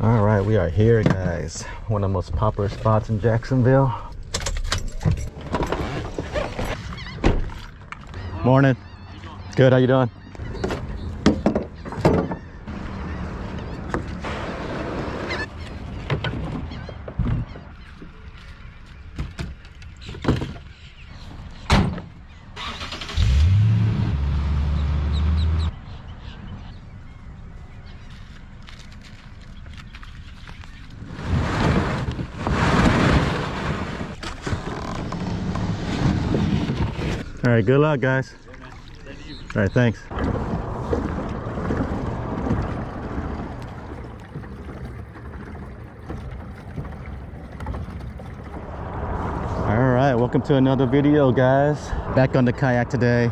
All right, we are here, guys. One of the most popular spots in Jacksonville. Morning. Good, how you doing? All right, good luck, guys. All right, thanks. All right, welcome to another video, guys. Back on the kayak today,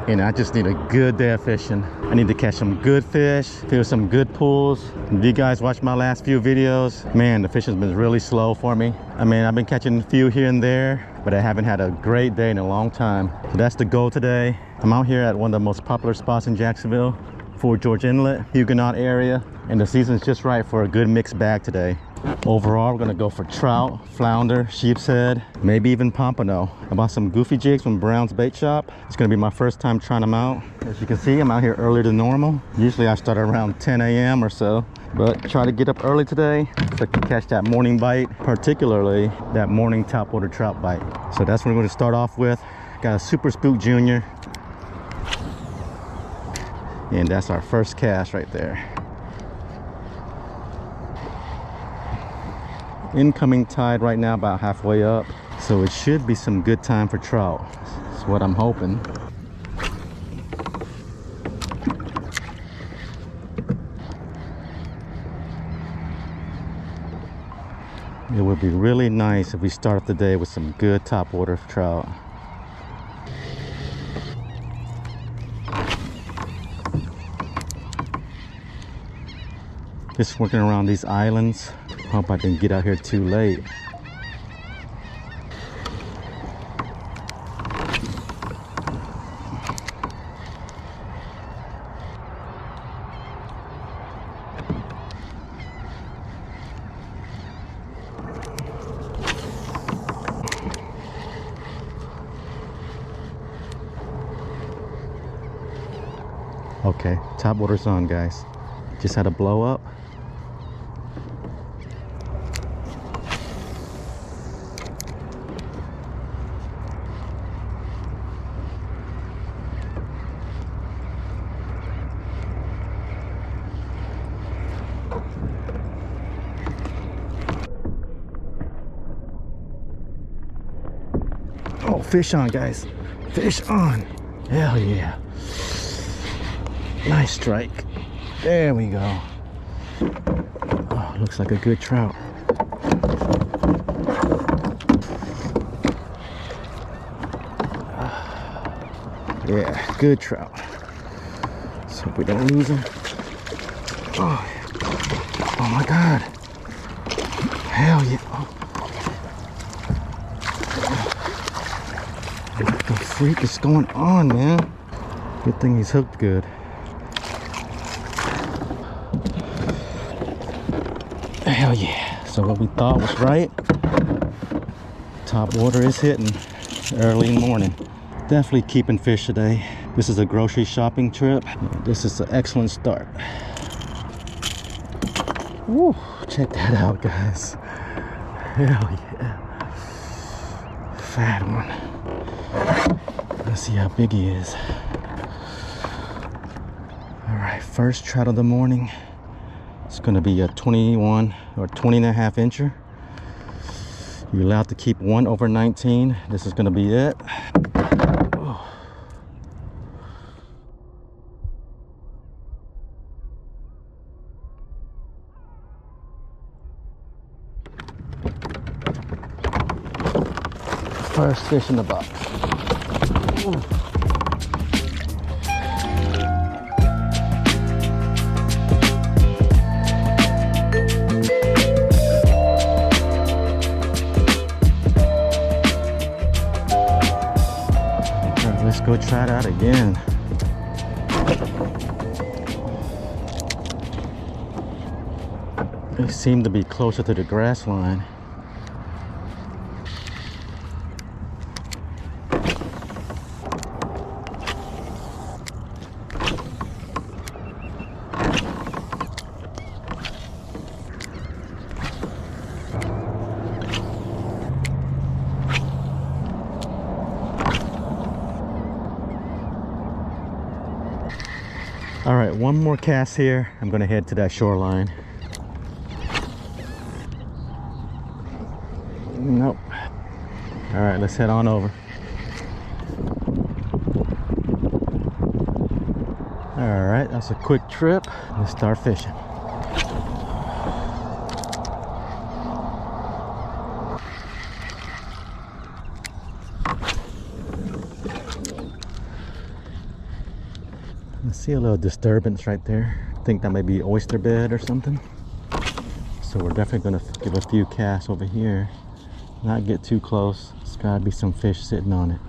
and I just need a good day of fishing. I need to catch some good fish, feel some good pulls. If you guys watch my last few videos, man, the fishing's been really slow for me. I mean, I've been catching a few here and there, but I haven't had a great day in a long time. So that's the goal today. I'm out here at one of the most popular spots in Jacksonville, Fort George Inlet, Huguenot area, and the season's just right for a good mixed bag today. Overall, we're gonna go for trout, flounder, sheep's head, maybe even pompano. I bought some goofy jigs from Brown's Bait Shop. It's gonna be my first time trying them out. As you can see, I'm out here earlier than normal. Usually I start around 10 a.m. or so, but try to get up early today so I can catch that morning bite, particularly that morning topwater trout bite. So that's what we're gonna start off with. Got a Super Spook Junior. And that's our first cast right there. Incoming tide right now about halfway up, so it should be some good time for trout. That's what I'm hoping. It would be really nice if we start off the day with some good topwater trout. Just working around these islands. Hope I didn't get out here too late. Okay, top water's on, guys. Just had a blow up. Oh, fish on, guys. Fish on. Hell yeah. Nice strike. There we go. Oh, looks like a good trout. Yeah, good trout. Let's hope we don't lose him. Oh, oh my God. Hell yeah. Oh. What the freak is going on, man? Good thing he's hooked good. Hell yeah. So what we thought was right. Top water is hitting early in the morning. Definitely keeping fish today. This is a grocery shopping trip. This is an excellent start. Woo, check that out, guys. Hell yeah. Fat one. Let's see how big he is. All right, first trout of the morning. It's gonna be a 21 or 20 and a half incher. You're allowed to keep one over 19. This is gonna be it. Oh. First fish in the box. Ooh. Let's go try it out again. They seem to be closer to the grass line. All right, one more cast here. I'm gonna head to that shoreline. Nope. All right, let's head on over. All right, that's a quick trip. Let's start fishing. I see a little disturbance right there. I think that may be oyster bed or something. So we're definitely gonna give a few casts over here. Not get too close. There's gotta be some fish sitting on it.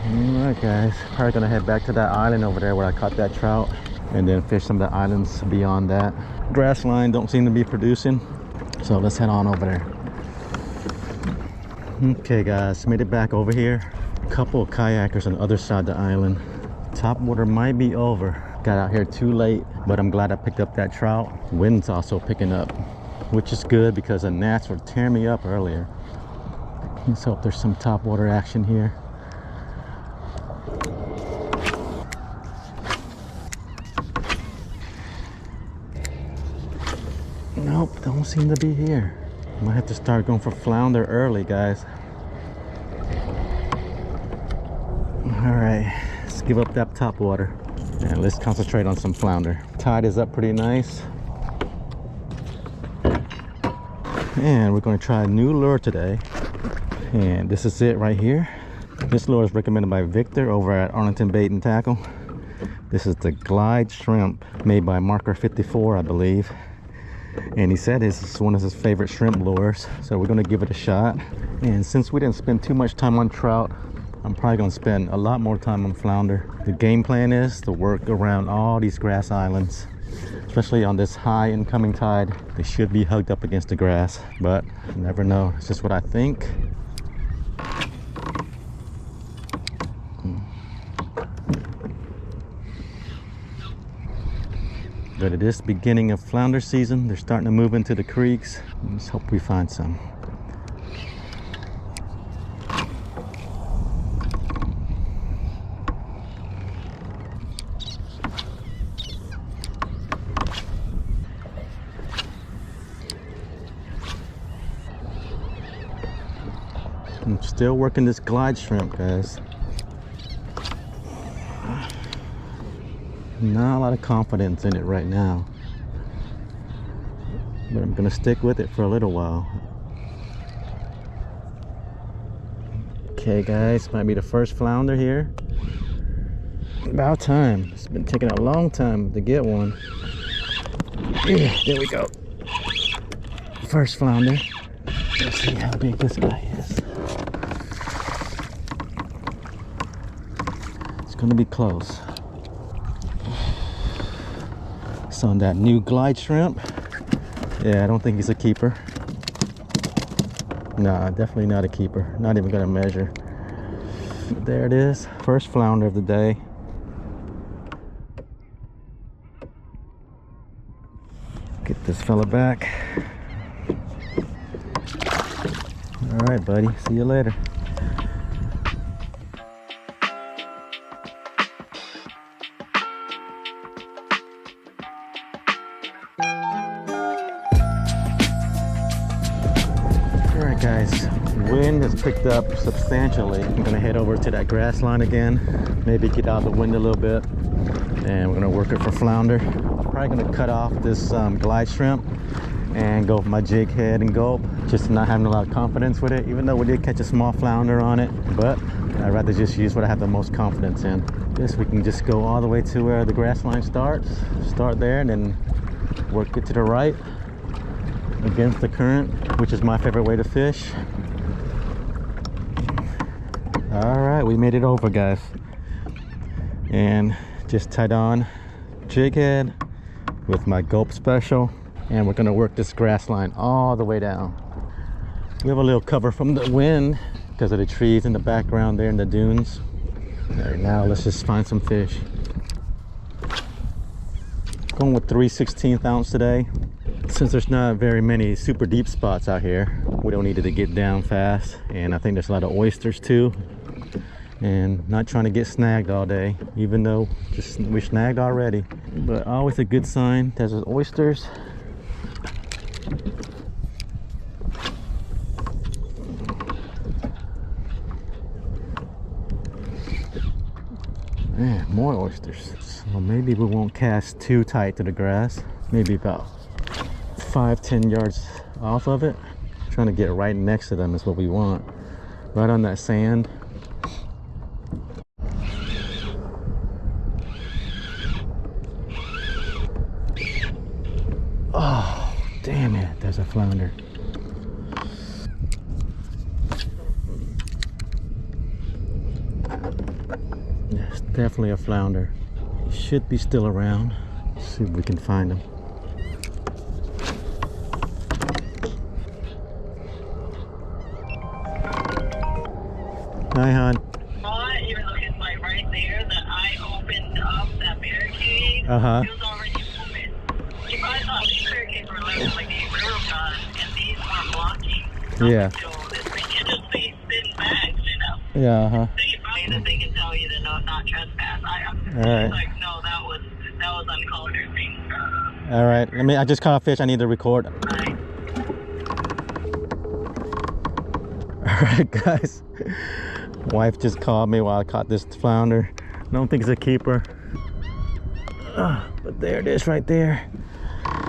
Alright guys, probably gonna head back to that island over there where I caught that trout and then fish some of the islands beyond that. Grass line don't seem to be producing, so let's head on over there. Okay guys, made it back over here. A couple of kayakers on the other side of the island. Top water might be over. Got out here too late, but I'm glad I picked up that trout. Wind's also picking up, which is good because the gnats were tearing me up earlier. Let's hope there's some top water action here. Nope, don't seem to be here. Might have to start going for flounder early, guys. All right, let's give up that top water and let's concentrate on some flounder. Tide is up pretty nice. And we're going to try a new lure today. And this is it right here. This lure is recommended by Victor over at Arlington Bait and Tackle. This is the Glide Shrimp, made by Marker 54, I believe. And he said this is one of his favorite shrimp lures, so we're going to give it a shot. And since we didn't spend too much time on trout, I'm probably going to spend a lot more time on flounder. The game plan is to work around all these grass islands, especially on this high incoming tide. They should be hugged up against the grass, but you never know. It's just what I think. But it is beginning of flounder season. They're starting to move into the creeks. Let's hope we find some. I'm still working this glide shrimp, guys. Not a lot of confidence in it right now, but I'm gonna stick with it for a little while. Okay guys, might be the first flounder here. About time. It's been taking a long time to get one. Yeah, there we go. First flounder. Let's see how big this guy is. It's gonna be close. On that new glide shrimp. Yeah, I don't think he's a keeper. Nah, definitely not a keeper. Not even gonna measure. There it is, first flounder of the day. Get this fella back. All right, buddy, see you later. Guys, wind has picked up substantially. I'm gonna head over to that grass line again, maybe get out the wind a little bit, and we're gonna work it for flounder. Probably gonna cut off this glide shrimp and go for my jig head and gulp, just not having a lot of confidence with it, even though we did catch a small flounder on it. But I'd rather just use what I have the most confidence in. This we can just go all the way to where the grass line starts, start there, and then work it to the right. against the current, which is my favorite way to fish. All right, we made it over, guys, and just tied on jig head with my gulp special, and we're gonna work this grass line all the way down. We have a little cover from the wind because of the trees in the background there in the dunes. All right, now let's just find some fish. Going with 3/16 ounce today. Since there's not very many super deep spots out here, we don't need it to get down fast, and I think there's a lot of oysters too, and not trying to get snagged all day, even though we snagged already. But always a good sign there's oysters. Man, more oysters. So maybe we won't cast too tight to the grass, maybe about 5-10 yards off of it. Trying to get right next to them is what we want, right on that sand. Oh, damn it, there's a flounder. Yes, definitely a flounder. Should be still around. Let's see if we can find him. Hi, hon. Even though it's like right there that I opened up that barricade, Uh-huh. it was already open. You probably thought these barricades were like a railgun, and these were blocking. Yeah. So they can just be thin bags, you know. Yeah, uh-huh. They can probably that they can tell you to not trespass. All right. Like no, that was uncalled for. All right. I just caught a fish. I need to record. Right. All right, guys. Wife just called me while I caught this flounder. I don't think it's a keeper. But there it is right there.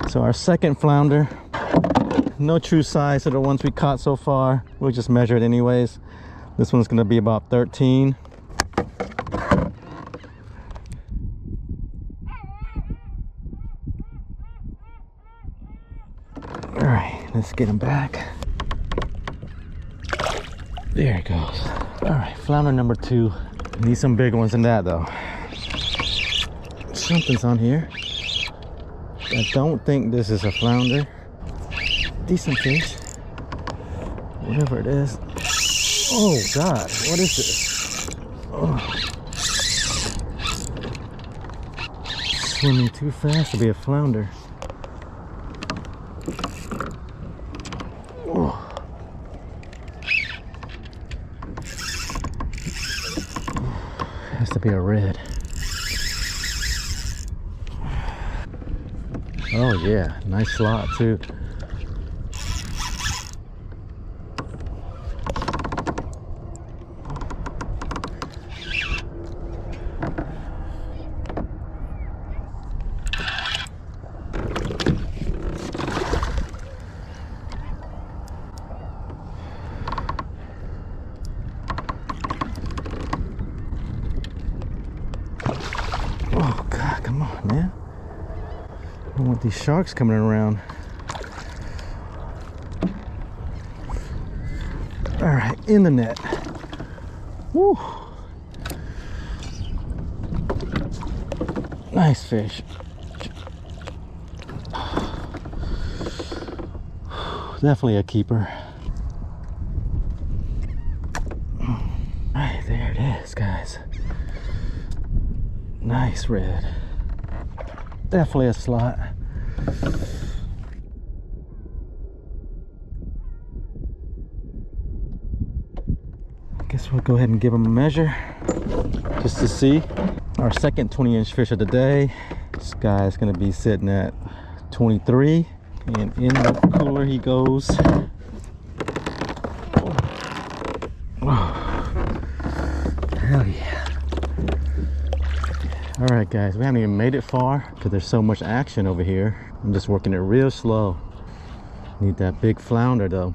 So our second flounder. No true size of the ones we caught so far. We'll just measure it anyways. This one's gonna be about 13. All right, let's get him back. There it goes. All right, flounder number 2. Need some big ones than that though. Something's on here. I don't think this is a flounder. Decent fish. Whatever it is. Oh God, what is this? Oh. Swimming too fast to be a flounder. Oh. Has to be a red. Oh yeah, nice slot too. Oh God, come on, man. I don't want these sharks coming around. All right, in the net. Woo. Nice fish. Definitely a keeper. Right, there it is, guys. Nice red. Definitely a slot. Guess we'll go ahead and give him a measure just to see. Our second 20-inch fish of the day. This guy is going to be sitting at 23, and in the cooler he goes. Oh, hell yeah. All right, guys, we haven't even made it far because there's so much action over here. I'm just working it real slow. Need that big flounder though,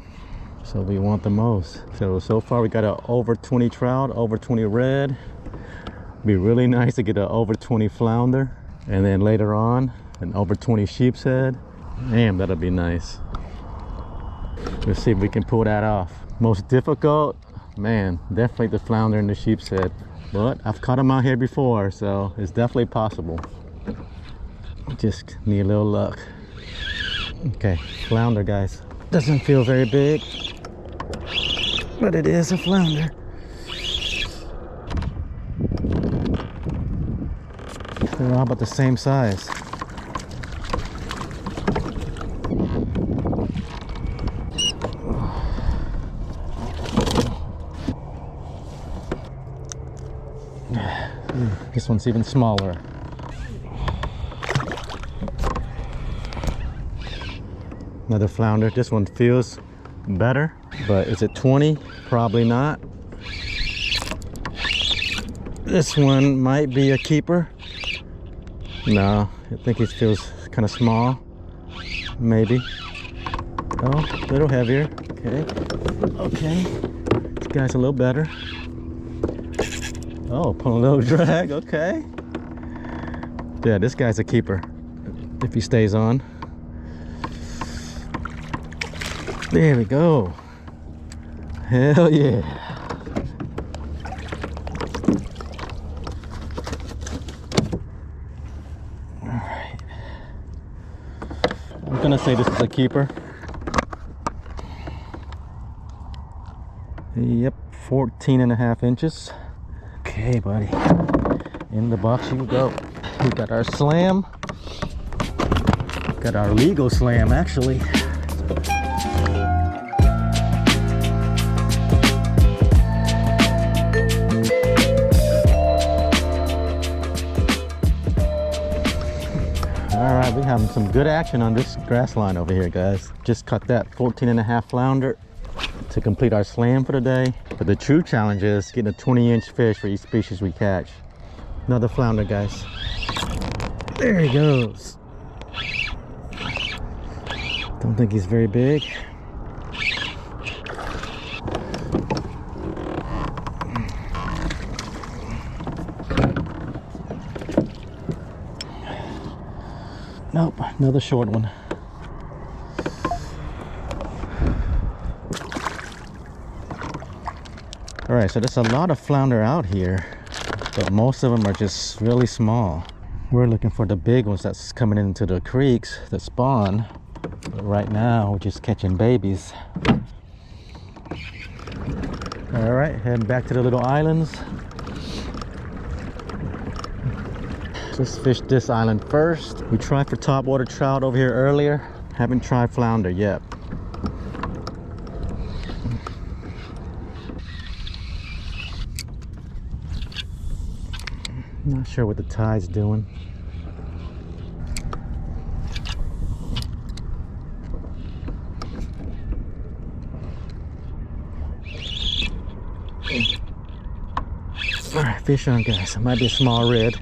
so we want the most. So far we got a over 20 trout, over 20 red. Be really nice to get an over 20 flounder, and then later on an over 20 sheep's head. Damn, that'll be nice. Let's see if we can pull that off. Most difficult, man, definitely the flounder and the sheep's head. But I've caught them out here before, so it's definitely possible. Just need a little luck. Okay, flounder, guys. Doesn't feel very big, but it is a flounder. They're all about the same size. This one's even smaller. Another flounder. This one feels better, but is it 20? Probably not. This one might be a keeper. No, I think it feels kind of small. Maybe. Oh, a little heavier. Okay. Okay. This guy's a little better. Oh, pulling a little drag. Okay. Yeah, this guy's a keeper if he stays on. There we go. Hell yeah. All right. I'm gonna say this is a keeper. Yep, 14.5 inches. Okay, buddy. In the box you go. We got our slam. Got our legal slam, actually. Alright, we're having some good action on this grass line over here, guys. Just caught that 14.5 flounder to complete our slam for the day. But the true challenge is getting a 20-inch fish for each species we catch. Another flounder, guys. There he goes. Don't think he's very big. Nope, another short one. All right, so there's a lot of flounder out here, but most of them are just really small. We're looking for the big ones that's coming into the creeks that spawn. But right now, we're just catching babies. All right, heading back to the little islands. Let's fish this island first. We tried for topwater trout over here earlier. Haven't tried flounder yet. Not sure what the tide's doing. All right, fish on, guys. It might be a small red.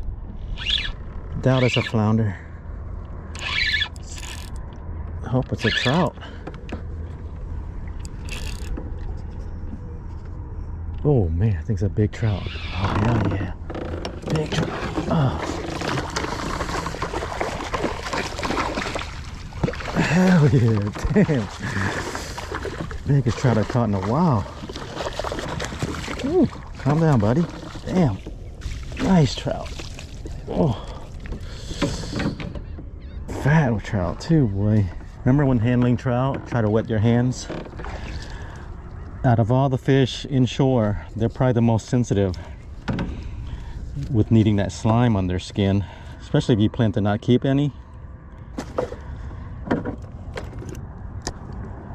Doubt it's a flounder. I hope it's a trout. Oh man, I think it's a big trout. Oh hell yeah. Big trout. Oh. Hell yeah, damn. Biggest trout I've caught in a while. Ooh, calm down, buddy. Damn. Nice trout. Oh. Fat trout too, boy. Remember when handling trout, try to wet your hands? Out of all the fish inshore, they're probably the most sensitive with needing that slime on their skin, especially if you plan to not keep any.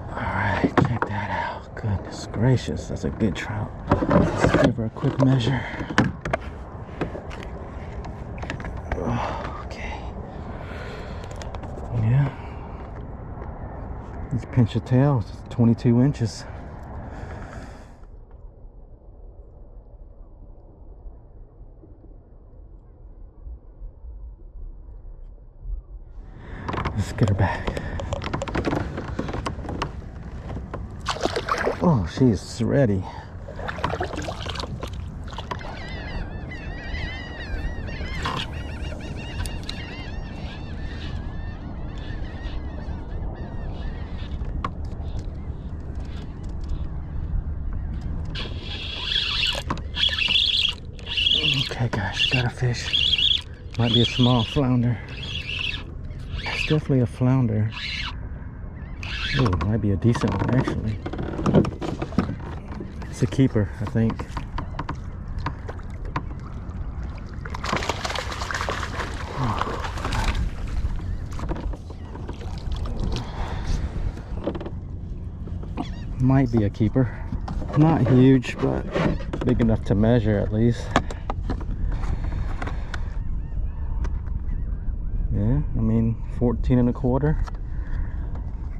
Alright, check that out. Goodness gracious, that's a good trout. Let's give her a quick measure. Oh, okay. Yeah. Let's pinch the tail, it's 22 inches. Let's get her back. Oh, she's ready. Okay, guys, got a fish. Might be a small flounder. It's definitely a flounder. Oh, might be a decent one actually. It's a keeper, I think. Might be a keeper. Not huge, but big enough to measure at least. Yeah, I mean 14 1/4.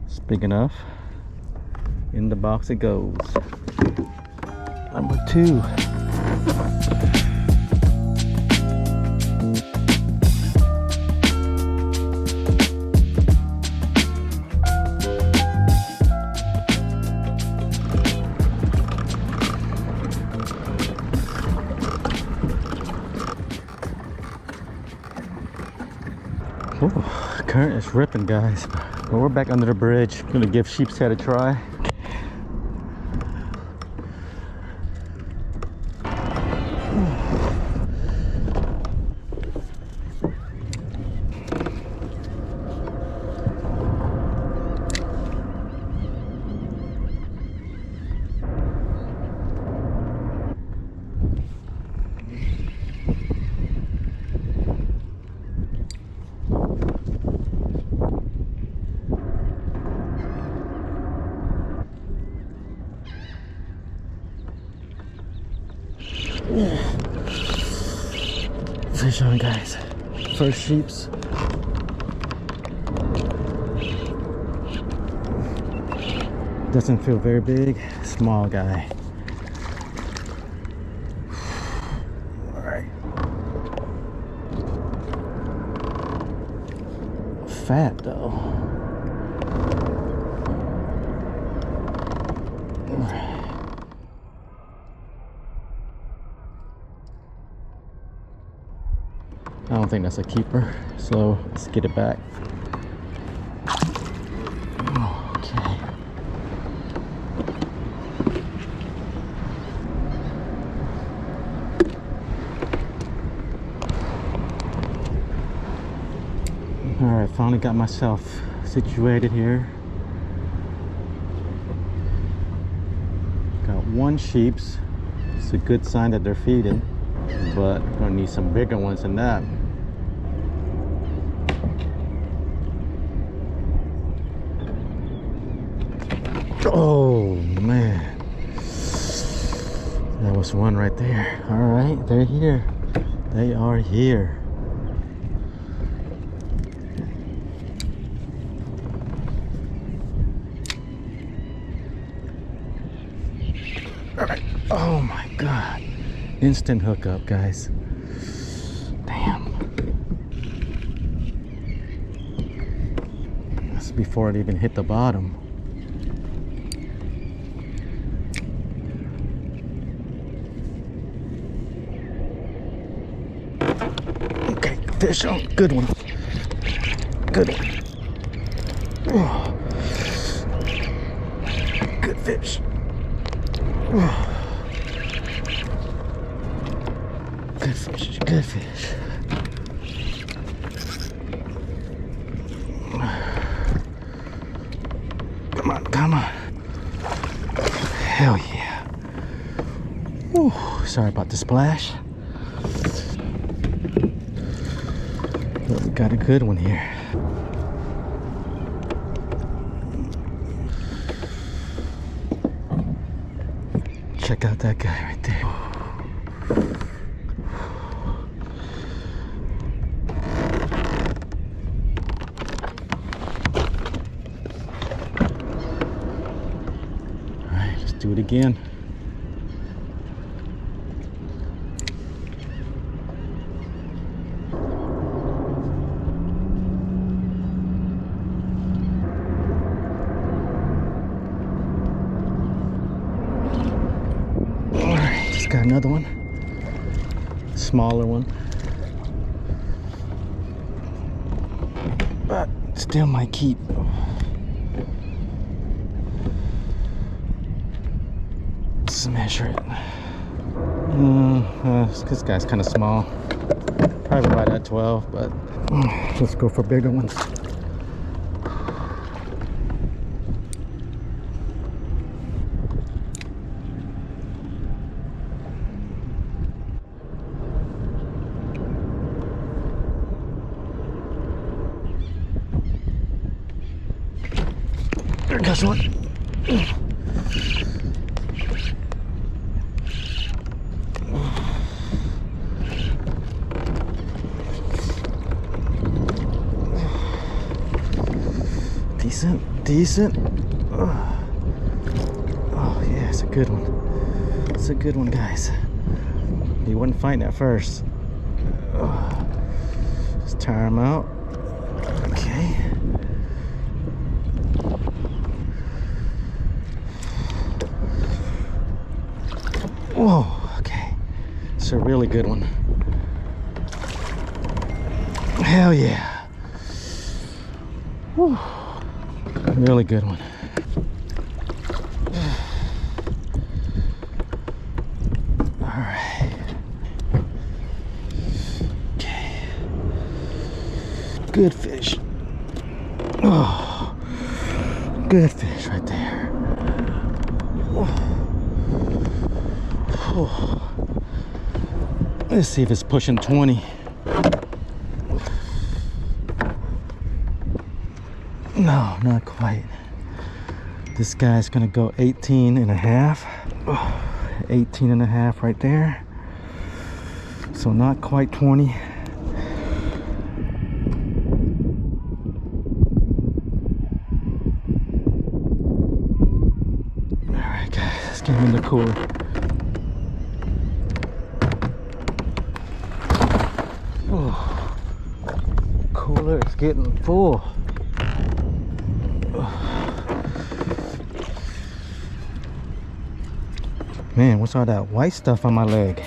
It's big enough. In the box it goes. Number 2. Ooh, current is ripping, guys. But we're back under the bridge. Gonna give sheep's head a try. Fish on, guys. First sheeps. Doesn't feel very big. Small guy. All right. Fat though. I don't think that's a keeper, so let's get it back. Okay. Alright, finally got myself situated here. Got one sheep's. It's a good sign that they're feeding, but gonna need some bigger ones than that. Oh man, that was one right there. All right, they're here. They are here. All right. Oh my God, instant hookup, guys. Damn. That's before it even hit the bottom. Fish on, good one. Good one. Oh. Good fish. Oh. Good fish, good fish. Come on, come on. Hell yeah. Whew. Sorry about the splash. But we got a good one here. Check out that guy right there. All right, let's do it again. Got another one, smaller one, but still might keep. Let's measure it. This guy's kind of small. Probably right at 12, but let's go for bigger ones. There goes one. Decent. Oh yeah, it's a good one. It's a good one, guys. He wasn't fighting at first. Just tire him out. Okay. Whoa, okay. It's a really good one. Hell yeah. Whew. Really good one. All right. Okay. Good fish. Oh, good fish right there. Oh. Let's see if it's pushing 20. No, not quite. This guy's gonna go 18 and a half. 18 and a half right there. So not quite 20. All right, guys, let's get him in the cooler. Oh, cooler is getting full. Man, what's all that white stuff on my leg?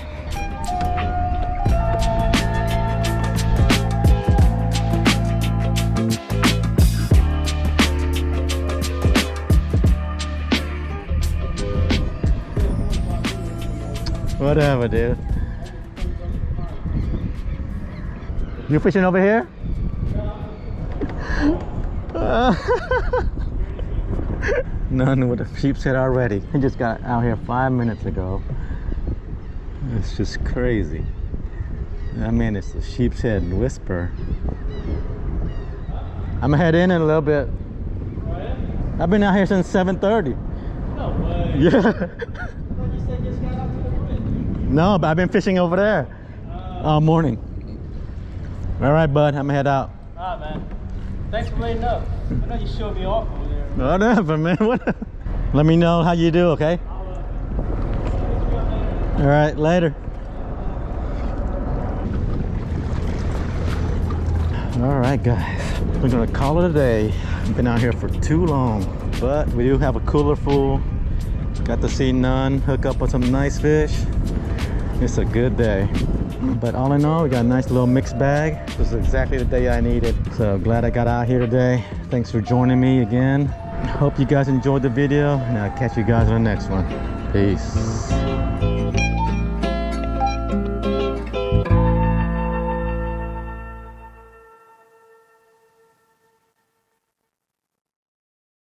Whatever, dude. You fishing over here? None with a sheep's head already. He just got out here 5 minutes ago. It's just crazy. I mean, it's a sheep's head whisper. I'm gonna head in a little bit. I've been out here since 7:30. No way. Yeah. You said just got out to the bridge. No, but I've been fishing over there all morning. All right, bud. I'm gonna head out. All right, man. Thanks for letting up. I know you showed me off over there. Whatever, man. Whatever. Let me know how you do, okay? All right, later. All right, guys. We're gonna call it a day. I've been out here for too long, but we do have a cooler full. Got to see none, hook up with some nice fish. It's a good day. But all in all, we got a nice little mixed bag. This is exactly the day I needed. So glad I got out here today. Thanks for joining me again. Hope you guys enjoyed the video, and I'll catch you guys on the next one. Peace.